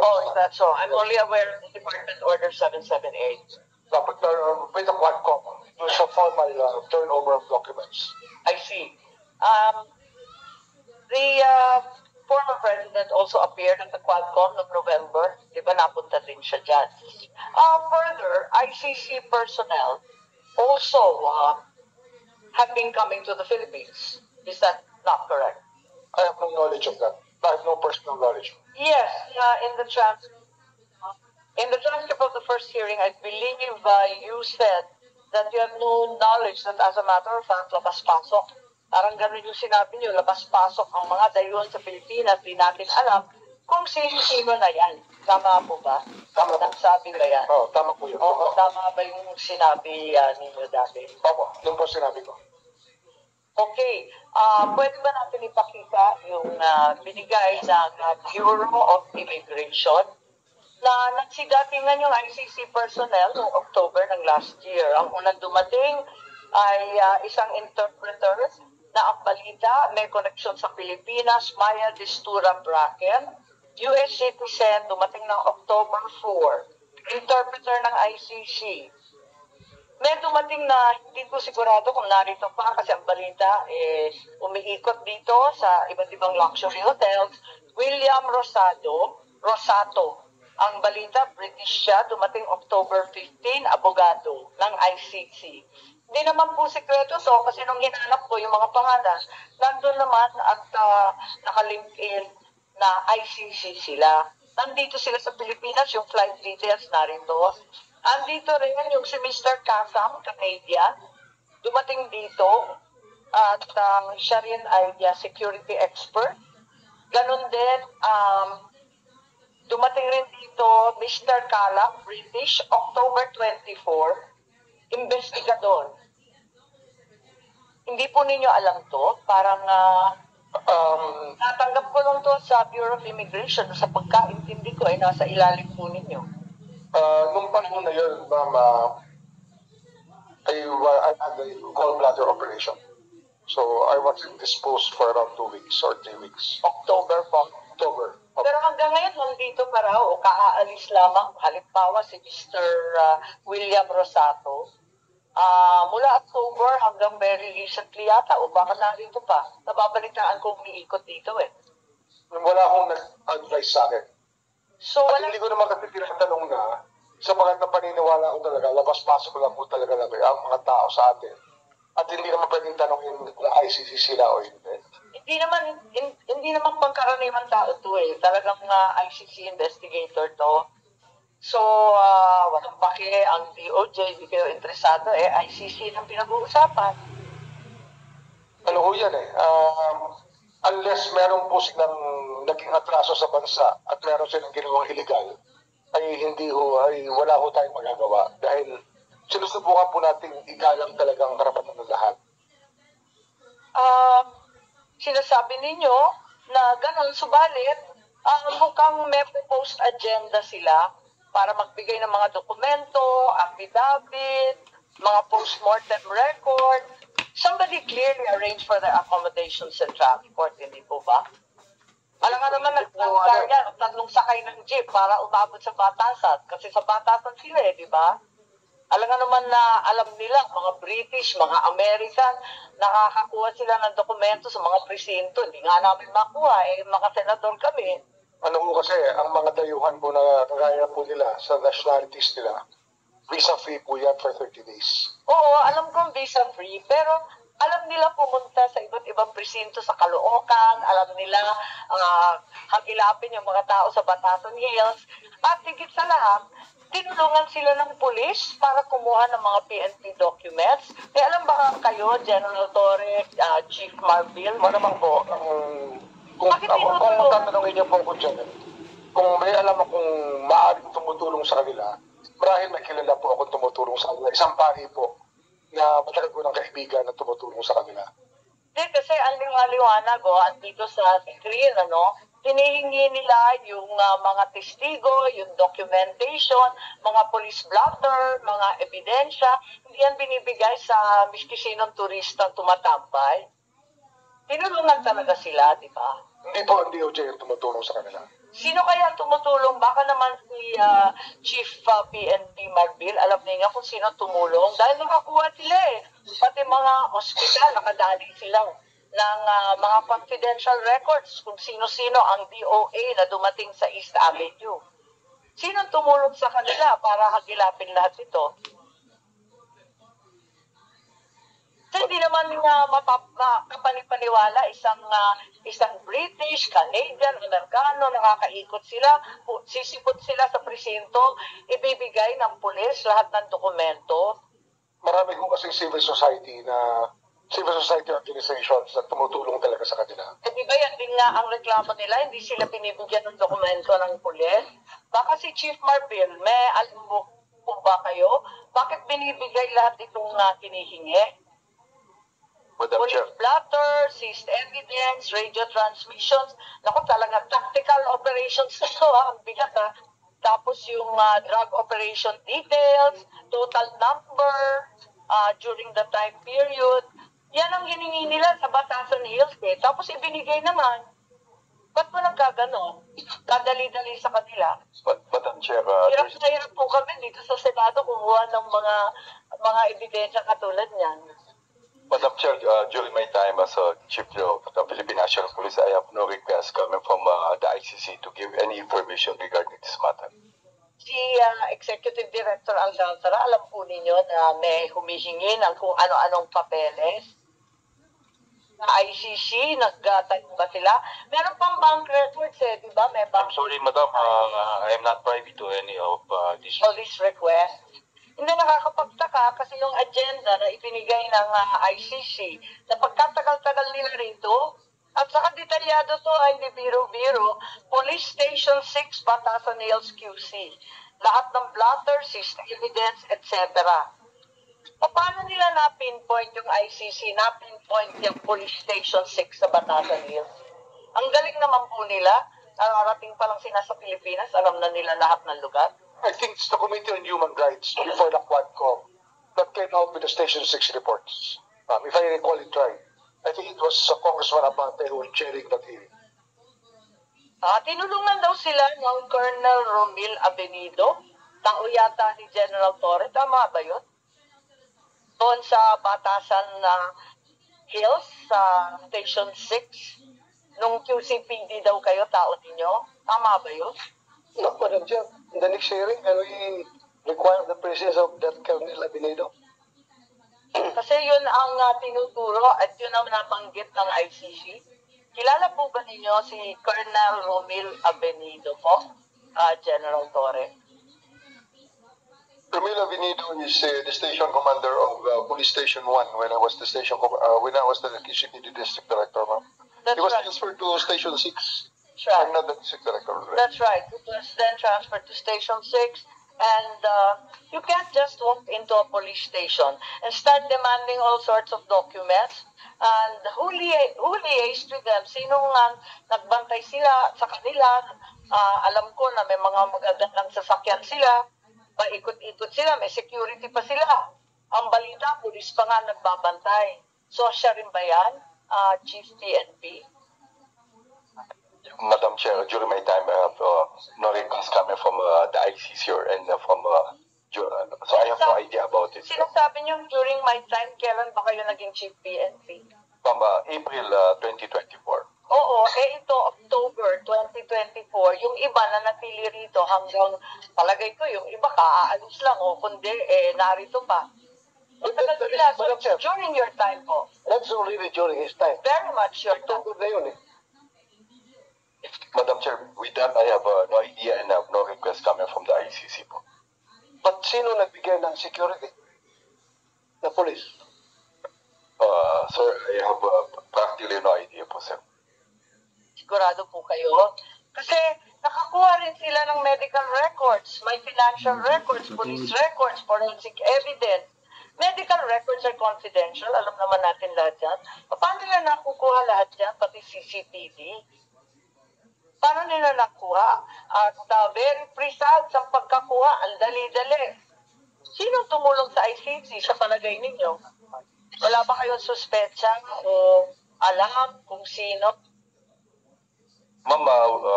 Oh, is that so? I'm only aware of the Department Order 778. But with the Quadcom, there's a formal turnover of documents. I see. The former president also appeared at the Quadcom noong November. Di ba napunta din siya dyan? Further, ICC personnel also have been coming to the Philippines. Is that not correct? I have no knowledge of that. I have no personal knowledge. Yes, in the transcript of the first hearing, I believe you said that you have no knowledge that, as a matter of fact, labas-pasok. Parang ganun yung sinabi niyo, labas-pasok ang mga dayuhan sa Pilipinas, di natin alam kung sino-sino na yan. Tama po ba? Tama po. Sabi ba yan? Oo, tama po yun. Oo, tama ba yung sinabi ninyo dati? Opo, yun po sinabi ko. Okay. Pwede ba natin ipakita yung binigay ng Bureau of Immigration na nagsidatingan yung ICC personnel noong October ng last year. Ang unang dumating ay isang interpreter na ang balita may koneksyon sa Pilipinas, Maya Distura Bracken, US citizen, dumating ng October 4, interpreter ng ICC. May dumating na hindi ko sigurado kung narito pa kasi ang balita umiikot dito sa iba't ibang luxury hotels. William Rosato. Ang balita, British siya, dumating October 15, abogado ng ICC. Hindi naman po sekreto so kasi nung hinanap ko yung mga pangalan, nandun naman at naka-LinkedIn na ICC sila. Nandito sila sa Pilipinas, yung flight details narito. Andito rin yung si Mr. Kasam, Canadian, dumating dito at siya rin ay security expert. Ganon din, dumating rin dito Mr. Kalak, British, October 24, investigador. Hindi po ninyo alam to, parang natanggap ko lang to sa Bureau of Immigration, sa pagkaintindi ko ay nasa ilalim po ninyo. Nung panahon na yun, ma'am, I had a gallbladder operation. So I was indisposed for around 2 weeks or 3 weeks. October po. October. Pero hanggang ngayon, nandito pa raw o kaaalis lamang, halimbawa si Mr. William Rosato. Mula October hanggang very recently yata, o baka narito pa. Nababalitaan kong umiikot dito eh. Wala akong nag-advise sa akin. So, at hindi ko naman kasi tinatanong na, sa mga na paniniwala ko talaga, labas-pasok lang po talaga ang mga tao sa atin. At hindi naman pwedeng tanongin kung ICC sila o hindi. Hindi naman pangkaraniwan tao to eh. Talagang ICC investigator to. So, walang pake ang DOJ, hindi kayo interesado ICC nang pinag-uusapan. Ano ho yan unless meron po silang naging atraso sa bansa at meron silang ginawang illegal, ay wala ho tayong magagawa. Dahil sinusubukan po natin igalang talagang karapatan ng lahat. Sinasabi ninyo na ganun, subalit, mukhang may proposed agenda sila para magbigay ng mga dokumento, affidavit, mga post-mortem record. Somebody clearly arranged for their accommodations and transport, hindi po ba? Alam nga naman, nagtangkar yan, tatlong sakay ng jeep para umabot sa Batasan. Kasi sa Batasan sila di ba? Alam nga naman na alam nila, mga British, mga American, nakakakuha sila ng dokumento sa mga presinto. Hindi nga namin makuha, mga senador kami. Ano po kasi, ang mga dayuhan po na kagaya po nila sa nationalities nila, visa-free po yan for 30 days. Oo, alam kong visa-free, pero alam nila pumunta sa iba't ibang presinto sa Caloocan, alam nila hagilapin yung mga tao sa Batasan Hills, at higit sa lahat, tinulungan sila ng pulis para kumuha ng mga PNP documents. Alam ba kayo, General Torre, Chief Marville? Malamang po, kung tatanungin niyo po ako dyan, kung may alam akong maaaring tumutulong sa kanila, marahil may kilala po akong tumutulong sa kanila. Isang pari po na matagal ko ng kaibigan na tumutulong sa kanila. Hindi, kasi ang liwanag andito sa screen, hinihingi nila yung mga testigo, yung documentation, mga police blotter, mga ebidensya. Hindi yan binibigay sa miski sinong turista tumatambay. Tinulungan talaga sila, di ba? Hindi po ang DOJ yung tumutulong sa kanila. Sino kaya ang tumutulong? Baka naman si Chief PNP Marbil, alam niya kung sino tumulong. Dahil nakakuha sila eh. Pati mga ospital, nakadali sila ng mga confidential records kung sino-sino ang DOA na dumating sa East Avenue. Sino tumulong sa kanila para hagilapin lahat ito? Hindi naman makapanipaniwala isang British, Canadian, Amerikano, nakakaikot sila, sisipot sila sa presinto, ibibigay ng pulis lahat ng dokumento. Marami kong kasing civil society organizations na tumutulong talaga sa kanila. Di ba yan din nga ang reklamo nila, hindi sila binibigyan ng dokumento ng pulis? Baka si Chief Marbil, may alam mo po ba kayo? Bakit binibigay lahat itong kinihingi? Police blotter, seized evidence, radio transmissions. Naku, talaga tactical operations ito ang bigat Tapos yung drug operation details, total number during the time period. Yan ang hiningi nila sa Batasan Hills eh. Tapos ibinigay naman. Ba't mo nagkagano? Kadali-dali sa kanila. Madam Chair, hirap na hirap po kami dito sa Senado kumuha ng mga ebidensya katulad niyan. Madam Chair, during my time as Chief of the Philippine National Police, I have no request coming from the ICC to give any information regarding this matter. Si Executive Director Alcantara, alam po ninyo na may humihingi ng kung ano-anong papeles. Na ICC, nagtayo ba sila? Meron pang bank records di ba? May bank. I'm sorry, Madam, I am not privy to any of these. All these requests. Hindi nakakapagtaka kasi yung agenda na ibinigay ng ICC na pagkatagal-tagal nila rito at saka detalyado to hindi biro-biro, Police Station 6, Batasan Hills, QC. Lahat ng blotter, system evidence, etc. Paano nila na-pinpoint yung ICC, na-pinpoint yung Police Station 6 sa Batasan Hills? Ang galing naman po nila, nararating pa lang sila sa Pilipinas, alam na nila lahat ng lugar. I think it's the Committee on Human Rights before the Quadcom that came out with the Station 6 reports. If I recall it right, I think it was Congressman Abante who was chairing that hearing. Tinulungan daw sila ng Colonel Romil Abenido, tao yata ni General Torre, tama ba yun? Doon sa Batasan Hills, sa Station 6, nung QCPD daw kayo, tao ninyo, tama ba yun? No, Madam Chair, in the next hearing, can we require the presence of that Colonel Abenido? Kasi yun ang tinuturo at yun ang nabanggit ng ICC. Kilala po ba ninyo si Colonel Romil Abenido po, General Torre? Romil Abenido is the station commander of Police Station 1 when I was the QCPD District Director. He was transferred to Station 6. That's right. I'm not the district director. Right? That's right. It was then transferred to Station 6, and you can't just walk into a police station and start demanding all sorts of documents. And who liaised with them? Sino nga nagbantay sila sa kanila? Alam ko na may mga magagandang sasakyan sila, paikot-ikot sila, may security pa sila. Ang balita, pulis pa nga nagbabantay. So siya rin ba yan, Chief PNP? Madam Chair, during my time, I have no request coming from the ICC or from so I have no idea about it. Sinasabi niyo during my time, kailan ba kayo naging Chief PNP? From April 2024. Oo, ito, October 2024, yung iba na natili rito hanggang, palagay ko, yung iba kaaalis lang, kundi, narito pa. Matagal sila, so during your time po. That's already during his time. Very much your time. October na yun Madam Chair, with that, I have no idea and have no request coming from the ICC po. But sino nagbigay ng security? The police? Sir, I have practically no idea po, sir. Sigurado po kayo? Kasi nakakuha rin sila ng medical records, may financial records, police records, forensic evidence. Medical records are confidential, alam naman natin lahat yan. Paano nila nakukuha lahat yan, pati CCTV? Paano nila nakuha? At very precise ang pagkakuha, ang dali-dali. Sino tumulong sa ICC sa palagay ninyo? Wala ba kayong suspetsa o alam kung sino? Ma'am,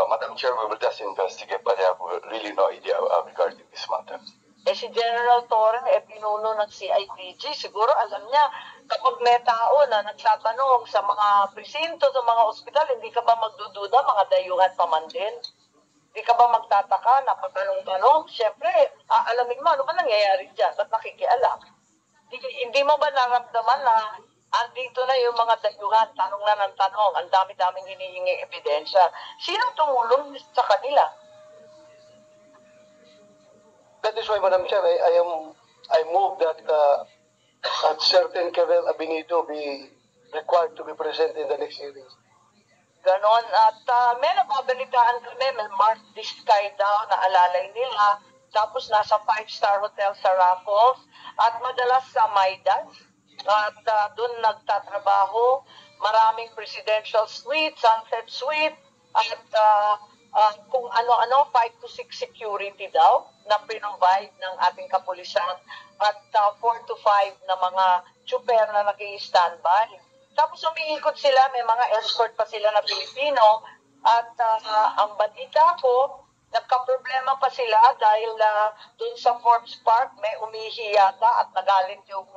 Madam Chair, we will just investigate, but I have really no idea regarding this matter. Si General Torre, pinuno ng CIDG, siguro alam niya, kapag may tao na nagtatanong sa mga presinto, sa mga ospital, hindi ka ba magdududa, mga dayuhan pa man din? Hindi ka ba magtataka, napatanong-tanong? Siyempre, aalamin mo, ano ba nangyayari dyan? Ba't nakikialam? Hindi mo ba naramdaman na andito na yung mga dayuhan, tanong na ng tanong, ang dami-daming hinihingi ebidensya. Sino tumulong sa kanila? That is why, Madam Chair, I move that a certain Kerel Abinido be required to be present in the next hearing. Ganon. At may nababalitaan kami, may Mark Diskay daw na alalay nila. Tapos nasa 5-star hotel sa Raffles. At madalas sa Maidas. At doon nagtatrabaho. Maraming presidential suite, sunset suite. At kung ano-ano, 5 to 6 security daw na pinrovide ng ating kapulisan at 4 to 5 na mga super na nag-i-standby. Tapos umiikot sila, may mga escort pa sila na Pilipino at ang balita ko, nagka-problema pa sila dahil dun sa Forbes Park may umihi yata at nagalit yung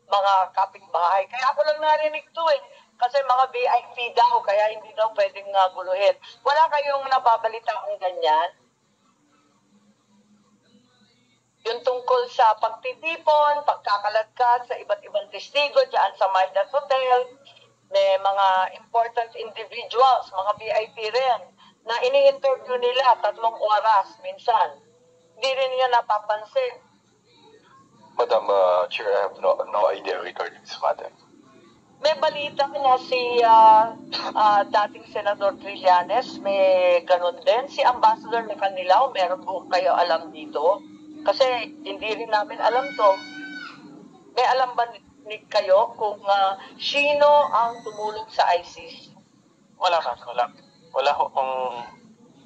mga kapitbahay. Kaya ako lang narinig to kasi mga VIP daw, kaya hindi daw pwedeng guluhin. Wala kayong nababalita ang ganyan? Yung tungkol sa pagtitipon, pagkakaladkad sa iba't ibang testigo dyan sa Maidas Hotel, may mga important individuals, mga VIP rin, na ini-interview nila 3 oras minsan. Hindi rin niya napapansin. Madam Chair, I have no idea regarding this matter. May balita na si dating Senador Trillanes, may ganun din. Si Ambassador Macanilao, meron po kayo alam dito? Kasi hindi rin namin alam to. May alam ba ni kayo kung sino ang tumulong sa ICC? Wala ka, wala. Wala akong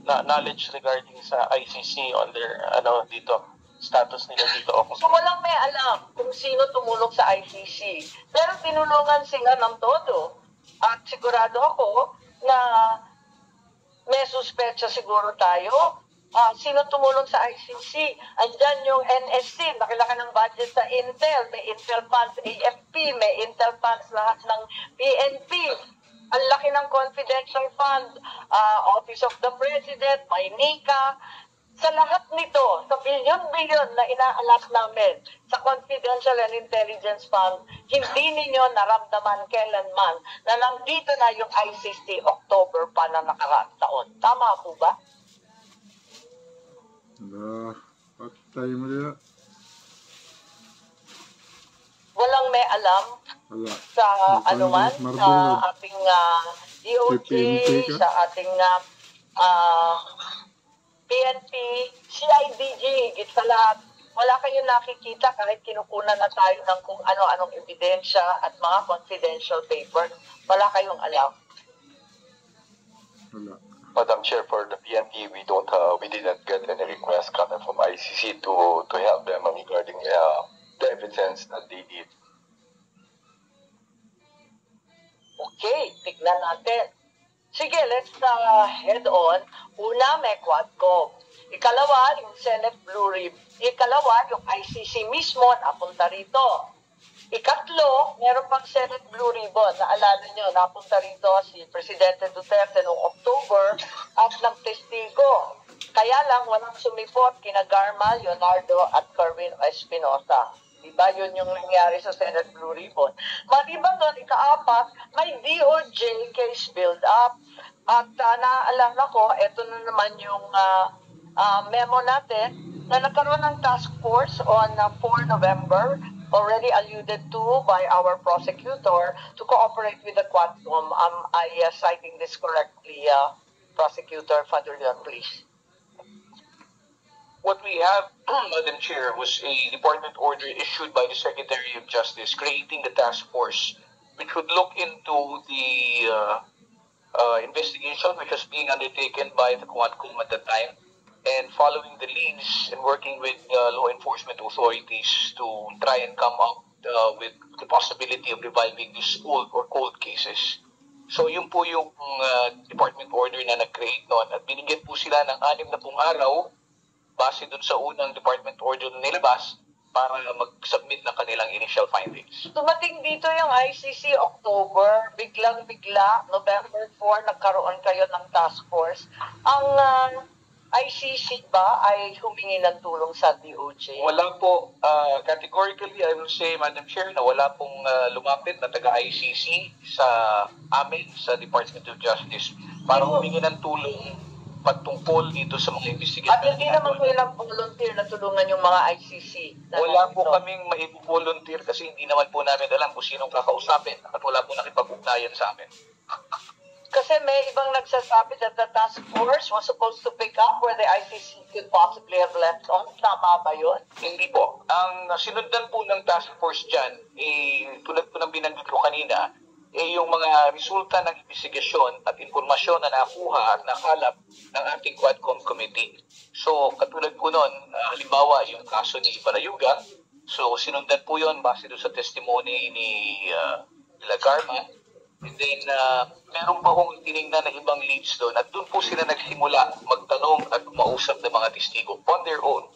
knowledge regarding sa ICC on their dito status nila dito. So walang may alam kung sino tumulong sa ICC. Pero tinulungan sila ng todo. At sigurado ako na may suspecha siguro tayo. Sino tumulong sa ICC? Andyan yung NSC, nakilaki ng budget sa Intel. May Intel funds AFP, may Intel funds lahat ng PNP. Ang laki ng confidential fund, Office of the President, may NICA. Sa lahat nito, sa bilyon-bilyon na inaalat namin sa Confidential and Intelligence Fund, hindi ninyo naramdaman kailanman na nandito na yung ICC October pa na nakaraang taon. Tama po ba? Patay mo nila. Walang may alam sa anuman, sa ating DOJ, sa ating PNP, CIDG, higit sa lahat. Wala kayong nakikita kahit kinukunan na tayo ng kung ano-anong ebidensya at mga confidential paper. Wala kayong alam. Wala. Madam Chair, for the PNP, we didn't get any request coming from ICC to help them regarding the evidence that they need. Okay, tignan natin. Sige, let's head on. Una, may Quadcom. Ikalawa, yung Senate Blue Ribbon. Ikalawa, yung ICC mismo napunta rito. Ikatlo, meron pang Senate Blue Ribbon. Naalala nyo, napunta rito si Presidente Duterte noong October at nagtestigo. Kaya lang, walang sumipot kina Garma, Leonardo at Kerwin Espinosa. Diba yun yung nangyari sa Senate Blue Ribbon? Maliban doon, ikaapat, may DOJ case build-up. At naaalala ko, eto na naman yung memo natin na nagkaroon ng task force on 4 November, already alluded to by our prosecutor to cooperate with the Quadcom. Am I citing this correctly, Prosecutor Fadrian, please? What we have, Madam Chair, was a department order issued by the Secretary of Justice creating the task force which would look into the investigation which was being undertaken by the Quadcom at the time, and following the leads and working with law enforcement authorities to try and come up with the possibility of reviving these old or cold cases. So yun po yung department order na nag-create noon at binigyan po sila ng 60 araw base dun sa unang department order na nilabas para mag-submit ng kanilang initial findings. Dumating dito yung ICC October, biglang-bigla, November 4, nagkaroon kayo ng task force. Ang ICC ba ay humingi ng tulong sa DOJ? Wala po, categorically, I will say, Madam Chair, na wala pong lumapit na taga-ICC sa amin, sa Department of Justice, para humingi ng tulong patungkol dito sa mga investigation. At hindi naman po ilang volunteer na tulungan yung mga ICC? Wala po kaming maibu-volunteer kasi hindi naman po namin alam kung sinong kakausapin at wala po nakipag-ugnayan sa amin. Kasi may ibang nagsasabi that the task force was supposed to pick up where the ICC could possibly have left off. Tama ba yun? Hindi po. Ang sinundan po ng task force dyan, tulad po ng binanggit ko kanina, yung mga resulta ng investigasyon at informasyon na nakuha at nakalap ng ating Quadcom Committee. So, katulad po nun, halimbawa, yung kaso ni Barayuga, so sinundan po yun base doon sa testimony ni Lagarma. And then, meron pa kong tinignan na ibang leads doon at doon po sila nagsimula magtanong at mausap ng mga testigo on their own.